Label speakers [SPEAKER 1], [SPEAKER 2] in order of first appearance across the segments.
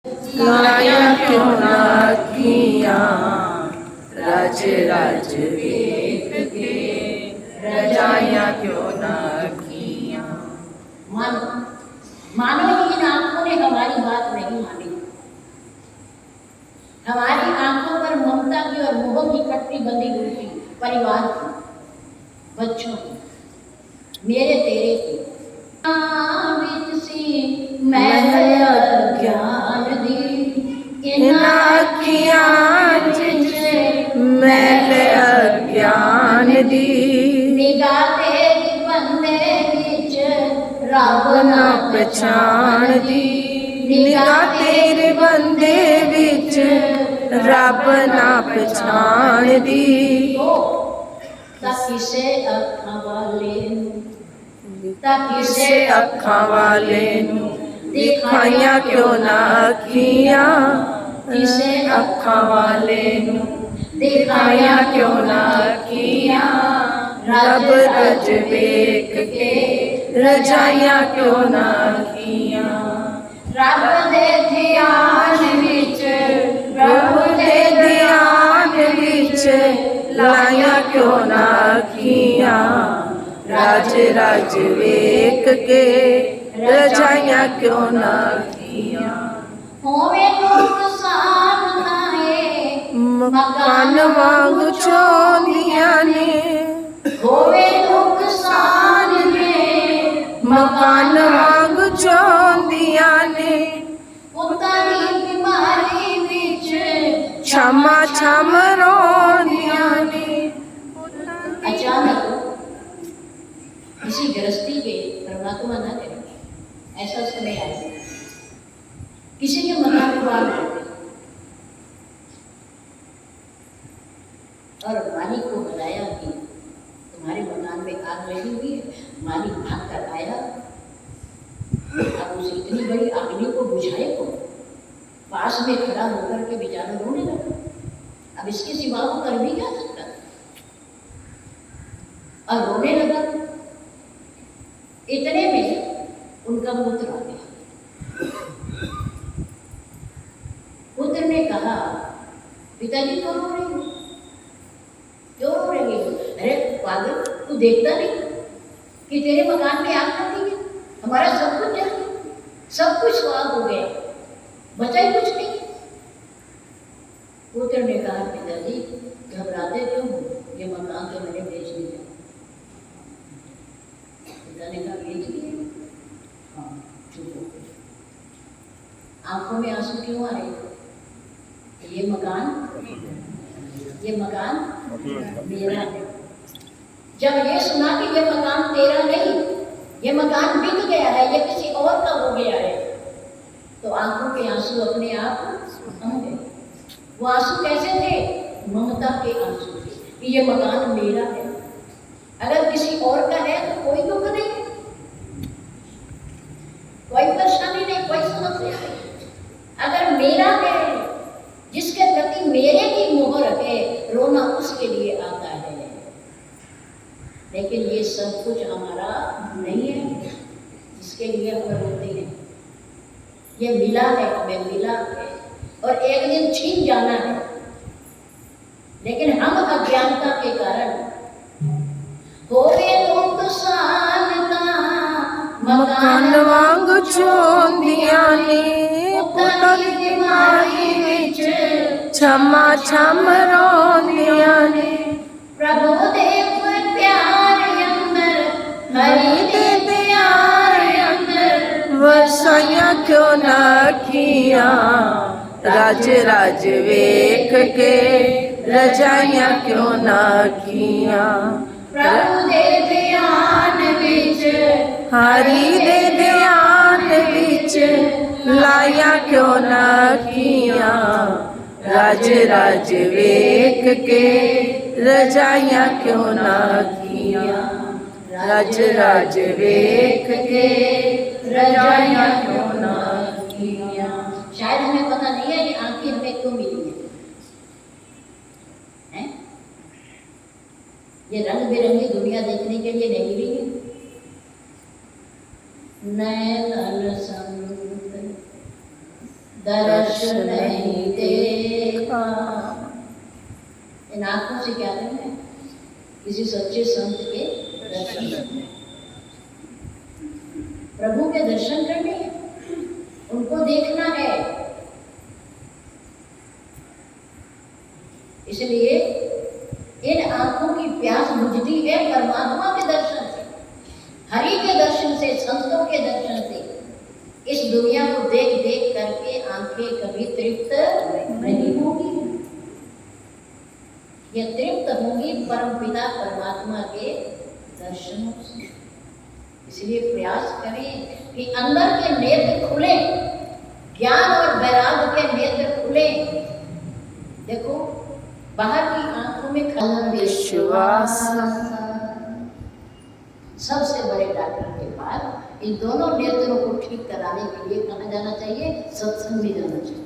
[SPEAKER 1] लाया क्यों ना किया राज राज वेख के रजाया क्यों ना किया।
[SPEAKER 2] मानो मानो इन आंखों ने हमारी बात नहीं मानी। हमारी आंखों पर ममता की और मोह की कटरी बंधी हुई थी। परिवार की, बच्चों की, मेरे तेरे की। ज्ञान दी इन
[SPEAKER 1] अखियां जिसे मैल अज्ञान दी
[SPEAKER 2] निगाह तेरी बंदे विच रब ना
[SPEAKER 1] पहचान दी। निगाह तेरे बंदे विच रब ना पहचान दी।
[SPEAKER 2] किसे अखां वाले
[SPEAKER 1] किसे अखां वाले दिखाइया क्यों ना अखियां। किसे अखां वाले दिखाइया क्यों ना अखियां। रब रज वेख के रजाइया क्यों ना किया।
[SPEAKER 2] रब दे ध्यान विच
[SPEAKER 1] प्रभु दे ध्यान विच लाया क्यों ना किया। राज राज वेख के रजाइया क्यों ना किया।
[SPEAKER 2] होवे नुकसान थाए
[SPEAKER 1] मकान वांग चौंदिया ने
[SPEAKER 2] होवे नुकसान ने
[SPEAKER 1] मकान वांग चौंदिया ने
[SPEAKER 2] पुतारी बीमारी विच
[SPEAKER 1] क्षमा छम रोंदिया ने।
[SPEAKER 2] अचानक किसी गृहस्थी के परमात्मा न करे ऐसा समय आया। किसी के मकान में आग लग गई और मालिक को बताया कि तुम्हारे मकान में आग लगी हुई है। मालिक भाग कर आया। अब उस इतनी बड़ी अग्नि को बुझाए को पास में खड़ा होकर के बेचारा रोने लगा। अब इसके सिवा वो कर भी क्या सकता और रोने लगा। इतने में उनका पुत्र आ गया। पुत्र ने कहा पिताजी क्यों रो रही हो, क्यों रो रही हो? अरे पागल, तू देखता नहीं कि तेरे मकान में आग लग गई है। हमारा सब कुछ जल गया, सब कुछ स्वाह हो गया, बचा ही कुछ नहीं। पुत्र ने कहा पिताजी घबराते क्यों हो, ये मकान तो मैंने बेच दिया। पिता ने कहा बेच दिया? हाँ, चुप हो गए। आंखों में आंसू क्यों आ रहे? ये मकान मेरा है। जब ये सुना कि ये मकान तेरा नहीं, ये मकान बिक गया है, ये किसी और का हो गया है, तो आंखों के आंसू अपने आप थम गए। वो आंसू कैसे थे? ममता के आंसू थे कि ये मकान मेरा है। अगर किसी और का है तो कोई दुख नहीं, कोई परेशानी नहीं, कोई समस्या नहीं। अगर मेरा है, जिसके प्रति मेरे की मोहर है, रोना उसके लिए आता है। लेकिन ये सब कुछ हमारा नहीं है जिसके लिए हम रोते हैं। ये मिला है, हमें मिला है और एक दिन छीन जाना है। लेकिन हम अज्ञानता के कारण हो गए नुकसान का
[SPEAKER 1] मकान वांग चौंदिया ने पुतारी बीमारी विच क्षमा छम रोंदिया ने।
[SPEAKER 2] प्रभु देव प्यार अंदर हरि दे प्यार अंदर
[SPEAKER 1] वसाया क्यों ना किया। राज राज वेख के रजाइया क्यों ना किया।
[SPEAKER 2] प्रभु दे ध्यान विच
[SPEAKER 1] हरि दे ध्यान विच लाया क्यों ना किया। राज राज वेख के रजाइया क्यों ना किया। राज राज वेख के रजाइया क्यों ना किया।
[SPEAKER 2] शायद हमें पता नहीं है कि आंखें हमें क्यों मिली है? ये रंग बिरंगी दुनिया देखने के लिए नहीं मिली है। नैन संत दर्श नहीं देखा। इन आंखों से क्या करना है? किसी सच्चे संत के दर्शन करने, प्रभु के दर्शन करने हैं, उनको देखना है। इसलिए इन आंखों की प्यास बुझती है परमात्मा के दर्शन से, हरि के दर्शन से, संतों के दर्शन से। इस दुनिया को देख देख करके आंखें कभी तृप्त नहीं होगी, ये तृप्त होंगी परमपिता परमात्मा के दर्शनों से। इसलिए प्रयास करें कि अंदर के नेत्र खुले, ज्ञान और वैराग्य के नेत्र खुले। देखो बाहर की आंखों में खलम
[SPEAKER 1] विश्वास,
[SPEAKER 2] सबसे बड़े डॉक्टर के पास इन दोनों नेत्रों को ठीक कराने के लिए कहाँ जाना चाहिए? सत्संग में जाना चाहिए,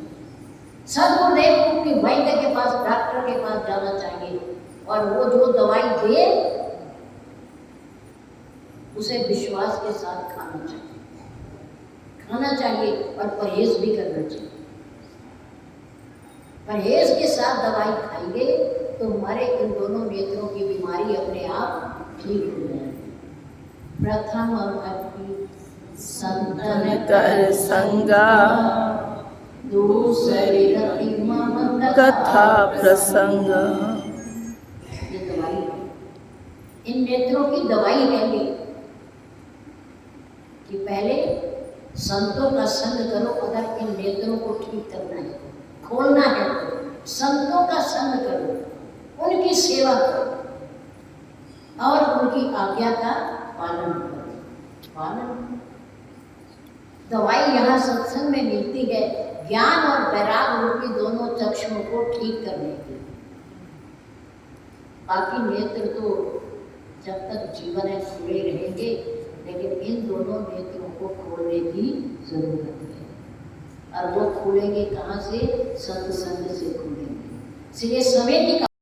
[SPEAKER 2] सदगुरुदेव की वैद्य के पास, डॉक्टर के पास जाना चाहिए। और वो जो दवाई दे उसे विश्वास के साथ खाना चाहिए और परहेज भी करना चाहिए। परहेज के साथ दवाई खाएंगे तो हमारे इन दोनों नेत्रों की बीमारी अपने आप ठीक हो जाएगी। प्रथम भक्ति संतन
[SPEAKER 1] कर संगा,
[SPEAKER 2] दूसरी रति मम
[SPEAKER 1] कथा प्रसंग।
[SPEAKER 2] ये दवाई है, इन नेत्रों की दवाई है ये कि पहले संतों का संग करो। अगर इन नेत्रों को ठीक करना है, खोलना है, तो संतों का संग करो, उनकी सेवा करो और उनकी आज्ञा का पालन करो। दवाई यहाँ सत्संग में मिलती है, ज्ञान और वैराग्य रूपी दोनों चक्षुओं को ठीक करने की। बाकी नेत्र तो जब तक जीवन है खुले रहेंगे, लेकिन इन दोनों नेत्रों को खोलने की जरूरत है। और वो खुलेंगे कहाँ से? सत्संग से खुलेंगे। इसलिए समय की